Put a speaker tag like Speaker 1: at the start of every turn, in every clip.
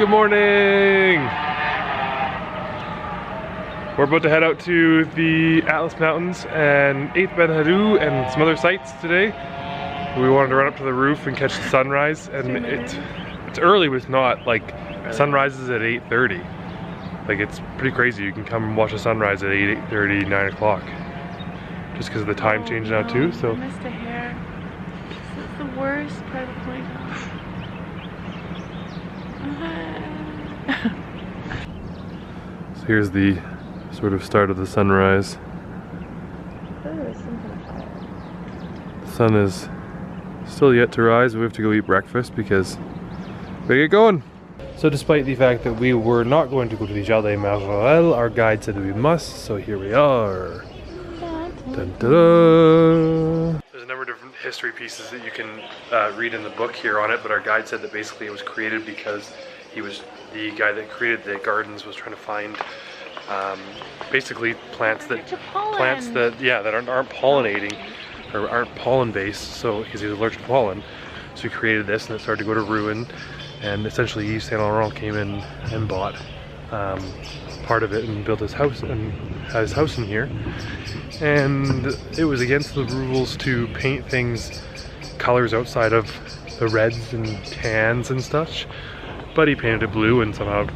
Speaker 1: Good morning! We're about to head out to the Atlas Mountains and 8th Ben Haddou and some other sites today. We wanted to run up to the roof and catch the sunrise, and it's early, but it's not. Like, sunrise is at 8:30. Like, it's pretty crazy. You can come and watch the sunrise at 8, 8:30, 9 o'clock. Just because of the time change now too, so.
Speaker 2: I missed a hair. This is the worst part of the playhouse.
Speaker 1: So here's the sort of start of the sunrise.
Speaker 2: Oh, something fire.
Speaker 1: The sun is still yet to rise. We have to go eat breakfast because we gotta get going. So despite the fact that we were not going to go to the Jardin Majorelle, our guide said that we must, so here we are. Dun, da, da. There's a number of different history pieces that you can read in the book here on it, but our guide said that basically it was created because he was the guy that created the gardens was trying to find basically plants that aren't pollinating or aren't pollen based, so because he was allergic to pollen, so he created this and it started to go to ruin, and essentially Yves Saint Laurent came in and bought part of it and built his house and had his house in here. And it was against the rules to paint things colors outside of the reds and tans and such, but he painted it blue and somehow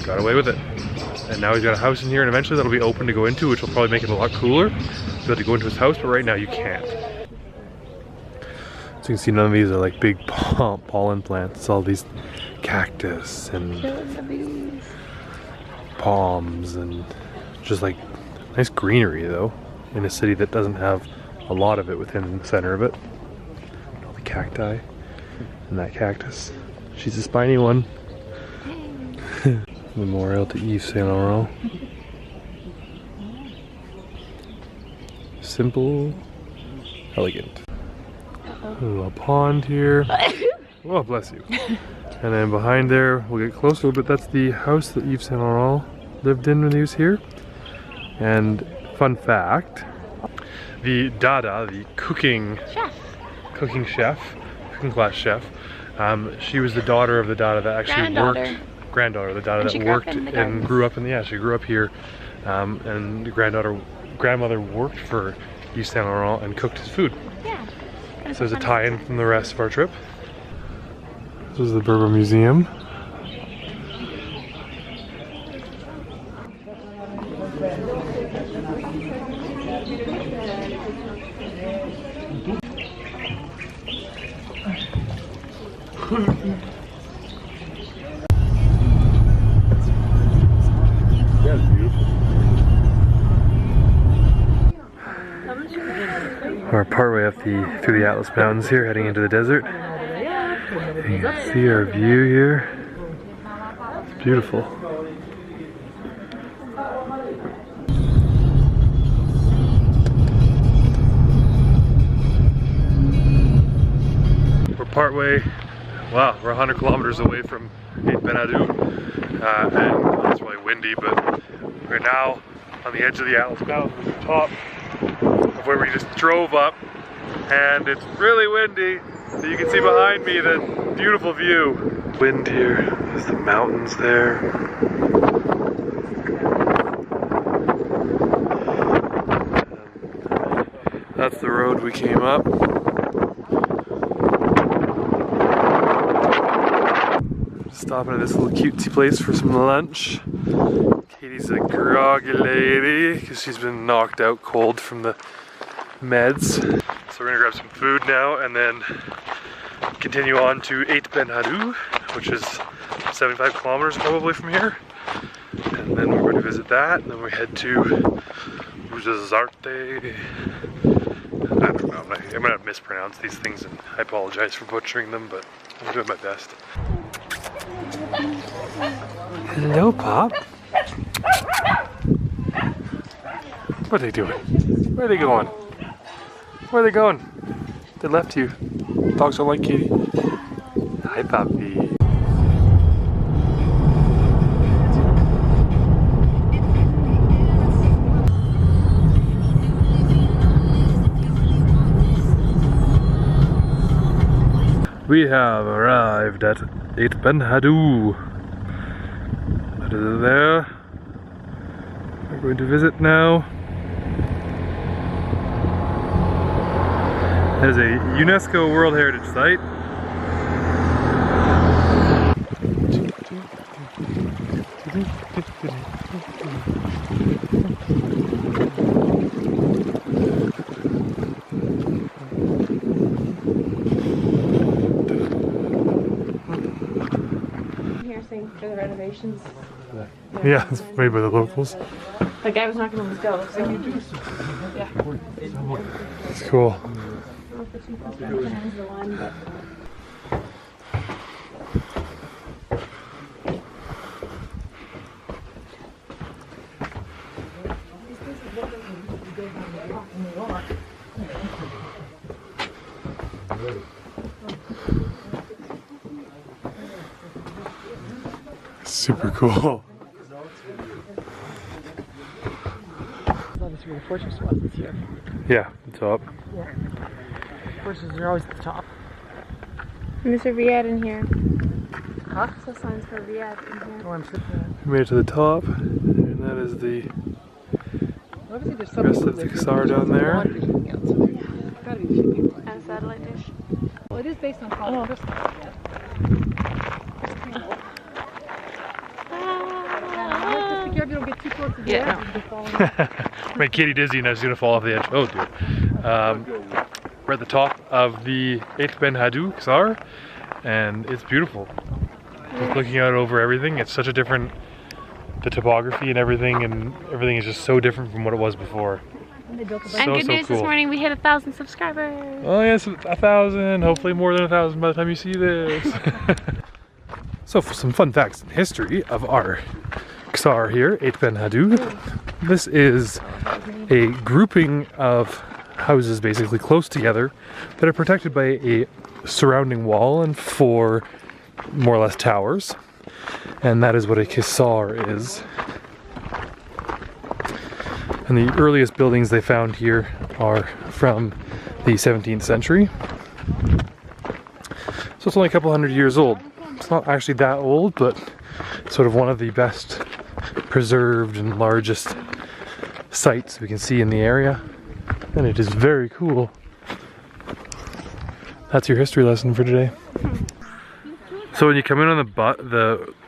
Speaker 1: got away with it. And now he's got a house in here, and eventually that'll be open to go into, which will probably make it a lot cooler. You'll be able to go into his house, but right now you can't. So you can see none of these are like big pollen plants. It's all these cactus and palms and just like nice greenery though, in a city that doesn't have a lot of it within the center of it. All the cacti and that cactus. She's a spiny one. Memorial to Yves Saint Laurent. Simple, elegant. A little pond here. Oh, bless you. And then behind there, we'll get closer, but that's the house that Yves Saint Laurent lived in when he was here. And fun fact, the Dada, the cooking class chef, she was the daughter of the Dada that actually granddaughter of the Dada that worked and grew up in the, she grew up here, and the grandmother worked for Yves Saint Laurent and cooked his food.
Speaker 2: Yeah.
Speaker 1: So there's a tie-in from the rest of our trip. This is the Berber Museum. We're partway up through the Atlas Mountains here, heading into the desert. You can see our view here. It's beautiful. We're partway, wow, we're 100 kilometers away from 8th Ben Haddou. And it's really windy, but we're now on the edge of the Atlas Mountains, at the top of where we just drove up, and it's really windy. So you can see behind me the beautiful view. Wind here, there's the mountains there. And that's the road we came up. Stopping at this little cutesy place for some lunch. Katie's a groggy lady because she's been knocked out cold from the meds. So we're gonna grab some food now and then continue on to 8th Ben Haddou, which is 75 kilometers probably from here. And then we're going to visit that, and then we head to Rougeazarte. I don't know, I'm gonna mispronounce these things and I apologize for butchering them, but I'm doing my best. Hello, Pop. What are they doing? Where are they going? Where are they going? They left you. Dogs don't like Katie. Hi, Papi. We have arrived at 8th Ben Haddou. visit there. We're going to visit now. There's a UNESCO World Heritage Site.
Speaker 2: Here saying for the renovations.
Speaker 1: Yeah, it's made by the locals.
Speaker 2: The guy was not going to go. So. Yeah.
Speaker 1: It's cool. Super cool.
Speaker 3: That's where the fortress was this year.
Speaker 1: Yeah, the top.
Speaker 3: Yeah. Fortresses are always at the top.
Speaker 2: Mr. Riyadh in here.
Speaker 3: Huh?
Speaker 2: So signs for Riyadh in here.
Speaker 3: Oh, I'm sitting there.
Speaker 1: We made it to the top, and that is the
Speaker 3: Obviously, there's
Speaker 1: rest of the Qusar down there.
Speaker 3: Gotta be a few people.
Speaker 2: And a satellite dish.
Speaker 3: Well, it is based on college crystals. Just be careful you don't get too close to the edge and just fall in.
Speaker 1: Make Katie dizzy and I was gonna fall off the edge. Oh dear. We're at the top of the Eight Ben Haddou Qusar, and it's beautiful. Just looking out over everything, it's such a different, the topography and everything is just so different from what it was before.
Speaker 3: And they built a
Speaker 1: So,
Speaker 2: And good
Speaker 1: so
Speaker 2: news
Speaker 1: cool.
Speaker 2: this morning, we hit 1,000 subscribers.
Speaker 1: Oh yes, 1,000, hopefully more than 1,000 by the time you see this. So for some fun facts in history of our Qusar here, Eight Ben Haddou. This is a grouping of houses basically close together that are protected by a surrounding wall and 4 more or less towers. And that is what a Qusar is. And the earliest buildings they found here are from the 17th century. So it's only a couple hundred years old. It's not actually that old, but sort of one of the best preserved and largest sites we can see in the area. And it is very cool. That's your history lesson for today. So when you come in on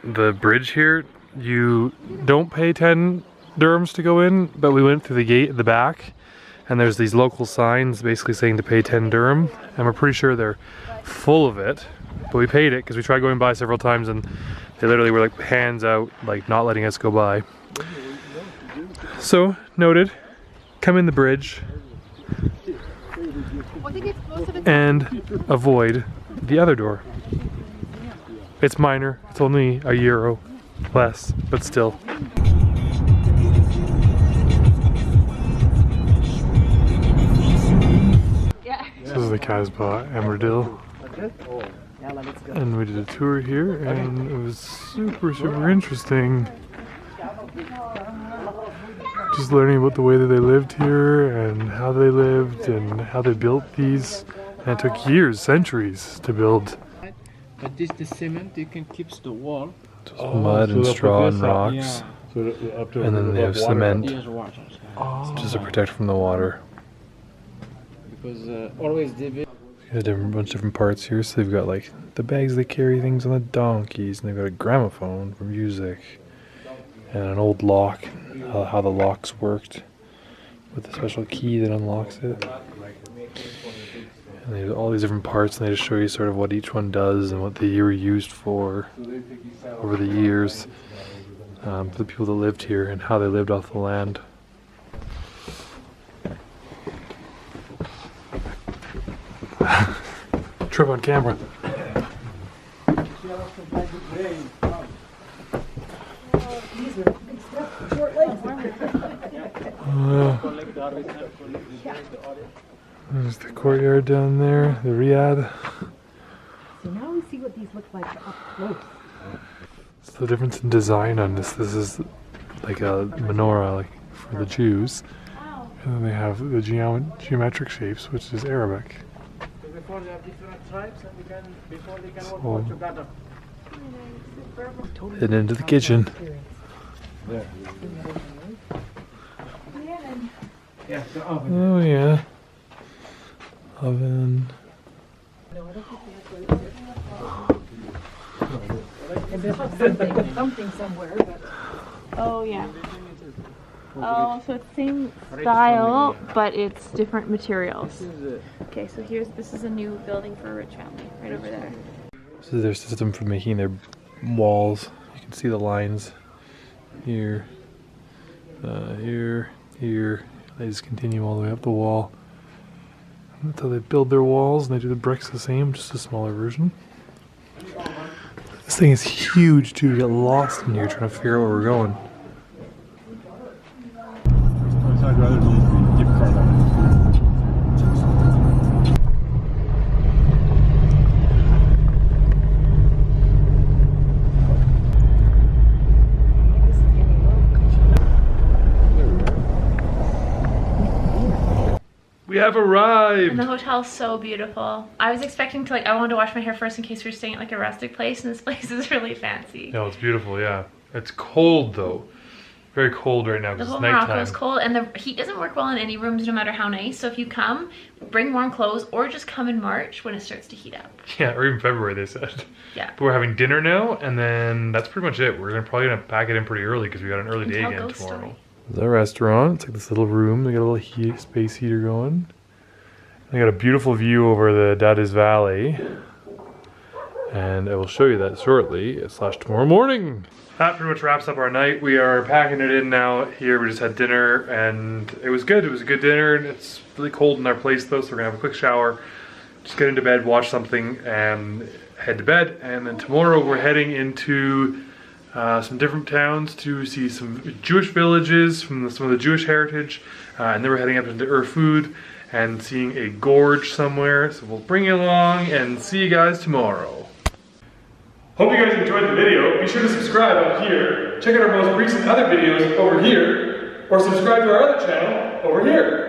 Speaker 1: the bridge here, you don't pay 10 dirhams to go in, but we went through the gate at the back, and there's these local signs basically saying to pay 10 dirham, and we're pretty sure they're full of it, but we paid it because we tried going by several times and they literally were like hands out, like not letting us go by. So noted, come in the bridge and avoid the other door. It's minor, it's only €1 less, but still. This is the Casbah Emerdil, and we did a tour here, and it was super interesting. Just learning about the way that they lived here, and how they lived, and how they built these. And it took years, centuries to build.
Speaker 4: But this the cement you can keep the wall.
Speaker 1: Just mud and straw and rocks, and then they have cement
Speaker 4: Here's water.
Speaker 1: just to protect from the water.
Speaker 4: Because always they build.
Speaker 1: Got a bunch of different parts here. So they've got like the bags they carry things on the donkeys, and they've got a gramophone for music, and an old lock, how the locks worked with the special key that unlocks it. And they have all these different parts, and they just show you sort of what each one does and what they were used for over the years, for the people that lived here and how they lived off the land. Trip on camera. There's the courtyard down there, the Riyadh.
Speaker 3: So now we see what these look like up close.
Speaker 1: It's the difference in design on this. This is like a menorah, like for the Jews. And then they have the geometric shapes, which is Arabic.
Speaker 4: Before they have different tribes, and we can before they can
Speaker 1: So,
Speaker 4: work all together.
Speaker 1: head into the kitchen.
Speaker 4: Yeah, the oven.
Speaker 1: Oh yeah. Oven.
Speaker 3: And there's something somewhere, but
Speaker 2: Oh yeah. Oh, so it's same style, but it's different materials. Okay, so this is a new building for a rich family, right over there.
Speaker 1: This is their system for making their walls. You can see the lines here, here, here. They just continue all the way up the wall. That's how they build their walls, and they do the bricks the same, just a smaller version. This thing is huge too. You get lost in here trying to figure out where we're going.
Speaker 5: I'd rather leave the gift card on it.
Speaker 1: We have arrived!
Speaker 2: And the hotel's so beautiful. I was expecting to I wanted to wash my hair first in case we were staying at a rustic place, and this place is really fancy.
Speaker 1: No, it's beautiful, yeah. It's cold though. Very cold right now
Speaker 2: The
Speaker 1: because
Speaker 2: whole
Speaker 1: it's nighttime.
Speaker 2: Morocco is cold, and the heat doesn't work well in any rooms no matter how nice. So if you come, bring warm clothes, or just come in March when it starts to heat up.
Speaker 1: Yeah, or even February they said.
Speaker 2: Yeah.
Speaker 1: But we're having dinner now, and then that's pretty much it. We're probably gonna pack it in pretty early because we got an early day
Speaker 2: Tell
Speaker 1: again
Speaker 2: ghost
Speaker 1: tomorrow.
Speaker 2: story.
Speaker 1: The restaurant, it's like this little room. They got a little space heater going. They got a beautiful view over the Dadiz Valley. And I will show you that shortly, / tomorrow morning. That pretty much wraps up our night. We are packing it in now here. We just had dinner and it was good. It was a good dinner. It's really cold in our place though, so we're gonna have a quick shower, just get into bed, watch something, and head to bed. And then tomorrow we're heading into some different towns to see some Jewish villages from some of the Jewish heritage. And then we're heading up into Erfoud and seeing a gorge somewhere. So we'll bring you along and see you guys tomorrow. Hope you guys enjoyed the video. Be sure to subscribe up here. Check out our most recent other videos over here, or subscribe to our other channel over here.